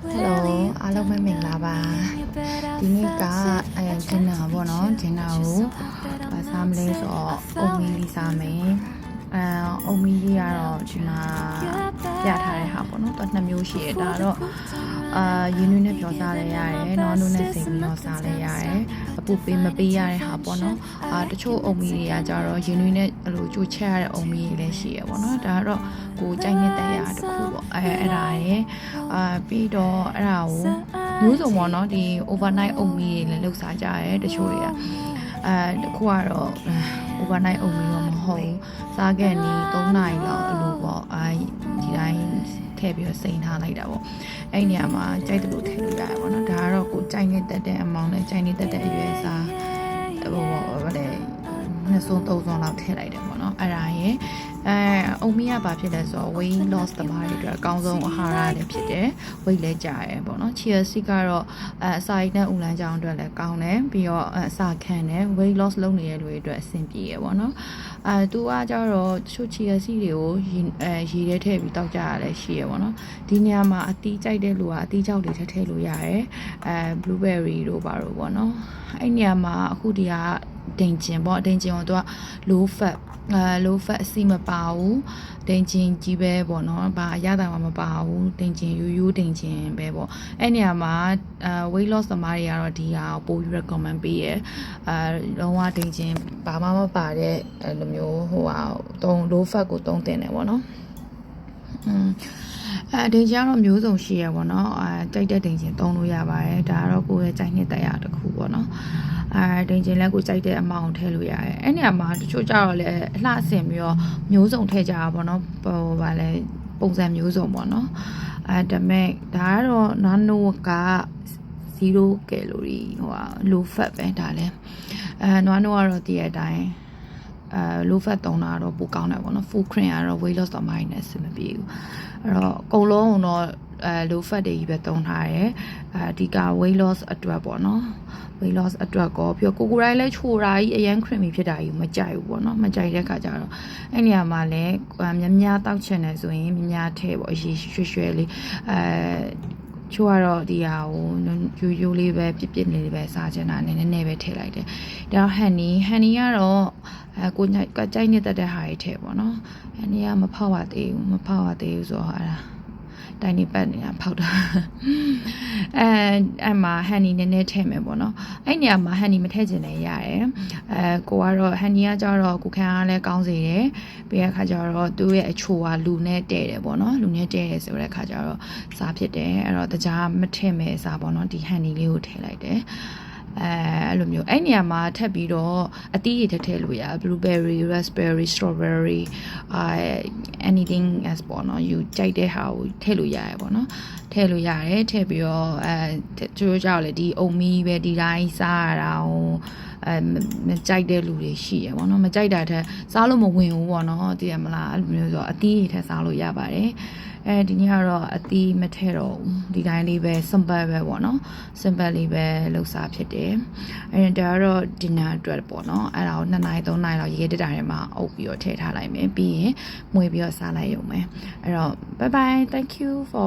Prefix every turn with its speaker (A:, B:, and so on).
A: Hello အားလုံးပဲမင်္ဂလာပါဒီနေ့ကဂျင်နာပေါ့နော်ဂျင်နာကိုစားမလဲဆိုတော့အုံမီလေးစားမယ်အုံမီလေးကတော့ဒီမှာပြထားတဲ့ဟာပေါ့နော်တော့နှစ်မျိုးရှိတယ်ဒါတော့ရင်းနှီးနဲ့ပြောစားလဲရတယ်နော်နုနဲ့စိတ်ပြီးတော့စားလဲရတယ်အပူပေးမပေးရတဲ့ဟာပေါ့နော်တချို့အုံမီတွေကကြတော့ရင်းနှီးနဲ့အဲ့လိုကြိုးချက်ရတဲ့အုံမီတွေလည်းရှိရပေါ့နော်ဒါကတော့ကိုကြိုက်နေတဲ့ရာတစ်ခုပေါ့အဲ့ဒါရယ်ပြီးတော့အဲ့ဒါကိုမျိုးစုံပေါ့နော်ဒီ overnight အုံမီတွေလည်းလှုပ်စားကြရဲတချို့တွေကတခုကတော့ overnight အုံမီတော့မဟုတ်ဘူးစားခဲ့နေ3နာရီလောက်အလိုပေါ့ဒီတိုင်းထည့်ပြီးတော့စိန်ထားလိုက်တာပေါ့အဲ့နေရာမှာကြိုက်တယ်လို့ထည့်လို့ရတယ်ပေါ့နော်ဒါကတော့ကိုကြိုက်နေတဲ့အမောင်နဲ့ကြိုက်နေတဲ့အရွယ်စားဟိုဗါလေနှစ်စုံသုံးစုံလောက်ထည့်လိုက်တယ်ပေါ့နော်အဲ့ဒါရယ်အုံမီကဘာဖြစ်လဲဆိုတော့ weight loss တမားတွေအတွက်အကောင်းဆုံးအာဟာရလည်းဖြစ်တယ် weight လည်းကျတယ်ပေါ့နော် chia seed ကတော့အစာရည်နဲ့ဥလန်းကြောင်းအတွက်လည်းကောင်းတယ်ပြီးတော့အစာခံတယ် weight loss လုပ်နေတဲ့လူတွေအတွက်အဆင်ပြေရပေါ့နော်သူကကြတော့တချို့ chia seed တွေကိုရေထဲထည့်ပြီးတောက်ကြရလဲရှိရပေါ့နော်ဒီနေရာမှာအသီးကြိုက်တဲ့လူကအသီးကြောက်တွေထည့်လို့ရတယ်blueberry တို့ပါတော့ပေါ့နော်အဲ့နေရာမှာအခုဒီကဒိန်ကျင်ပေါ့ဒိန်ကျင်ကိုသူက low fat low fat အစီမပါဘူးဒိန်ကျင်ကြီးပဲပေါ့နော်ဘာအရသာမှမပါဘူးဒိန်ကျင်ရိုးဒိန်ကျင်ပဲပေါ့အဲ့နေရာမှာweight loss သမားတွေကတော့ဒီဟာကိုပို့ပြီး recommend ပေးရလုံးဝဒိန်ကျင်ဘာမှမပါတဲ့လိုမျိုးဟိုဟာlow fat ကိုသုံးတင်တယ်ပေါ့နော်ဒိန်ကျင်ကတော့မျိုးစုံရှိရပေါ့နော်ကြိုက်တဲ့ဒိန်ကျင်သုံးလို့ရပါတယ်ဒါကတော့ကိုယ့်ရဲ့ကြိုက်နှစ်တရားတစ်ခုပေါ့နော်ဒိန်ကျင်လက်ကိုကြိုက်တဲ့အမောင်ထည့်လို့ရတယ်အဲ့နေရာမှာတချို့ကြတော့လည်းအလှဆင်ပြီးတော့မျိုးစုံထည့်ကြတာပေါ့နော်ဟိုဗာလဲပုံစံမျိုးစုံပေါ့နော်ဒါမဲ့ဒါကတော့နာနိုက0 calorie ဟိုဟာ low fat ပဲဒါလည်းနာနိုကတော့တည့်တဲ့အတိုင်းlow fat သုံးတာတော့ပိုကောင်းတယ်ပေါ့နော် full cream ကတော့ weight loss တော့မိုင်းနဲ့အဆင်မပြေဘူးအဲ့တော့အကုန်လုံးတော့low fat တွေကြီးပဲသုံးထားတယ်အဓိက weight loss အတွက်ပေါ့နော် weight loss အတွက်ကောပြီးတော့ကိုကိုတိုင်းလဲချိုတာကြီးအရန် creamy ဖြစ်တာကြီးမကြိုက်ဘူးပေါ့နော်မကြိုက်တဲ့ခါကျတော့အဲ့နေရာမှာလဲများတောက်ချင်တယ်ဆိုရင်များထည့်ပေါ့အရေးရွှဲလေးချိုးကတော့ဒီဟာကိုရိုးလေးပဲပြစ်လေးပဲစားချင်တာနည်းနည်းပဲထည့်လိုက်တယ်ဒါဟန်နီကတော့ကိုကြိုက်နေတဲ့ဟာတွေထည့်ပေါ့နော်ဟန်နီကမဖောက်ရသေးဘူးဆိုတော့အဲ့ဒါတိုင်းနေပတ်နေတာဖောက်တာအဲ့မှာဟန်နီနည်းနည်းထည့်မယ်ပေါ့နော်အဲ့နေရာမှာဟန်နီမထည့်ချင်လည်းရတယ်ကိုကတော့ဟန်နီကကြတော့ကိုခန်းအားလည်းကောင်းစေတယ်ပြီးတဲ့အခါကျတော့သူ့ရဲ့အချိုကလူနဲ့တဲ့တယ်ပေါ့နော်လူနဲ့တဲ့တယ်ဆိုတဲ့အခါကျတော့စားဖြစ်တယ်အဲ့တော့တကြားမထည့်မယ်စားပေါ့နော်ဒီဟန်နီလေးကိုထည့်လိုက်တယ်အဲ့လိုမျိုးအဲ့နေရာမှာထပ်ပြီးတော့အသီးတွေထည့်လို့ရ blueberry raspberry strawberry anything else ပေါ့နော် you ကြိုက်တဲ့ဟာကိုထည့်လို့ရတယ်ပေါ့နော်ထည့်လို့ရတယ်ထည့်ပြီးတော့ကျိုးကြောက်လေဒီအုံမီပဲဒီတိုင်းစားရတာမကြိုက်တဲ့လူတွေရှိရပေါ့နော်မကြိုက်တာထက်စားလို့မဝင်ဘူးပေါ့နော်သိရမလားအဲ့လိုမျိုးဆိုအသီးတွေထည့်စားလို့ရပါတယ်ဒီနေ့ကတော့အသီးမထည့်တော့ဒီတိုင်းလေးပဲ simple ပဲပေါ့နော် simple လေးပဲလှုပ်စားဖြစ်တယ်ဒါကတော့ dinner အတွက်ပေါ့နော်အဲ့ဒါကို2နာရီ3နာရီလောက်ရေတက်တာထဲမှာအုပ်ပြီးတော့ထည့်ထားလိုက်မယ်ပြီးရင်မွေးပြီးတော့စားလိုက်ရုံပဲအဲ့တော့ bye bye thank you for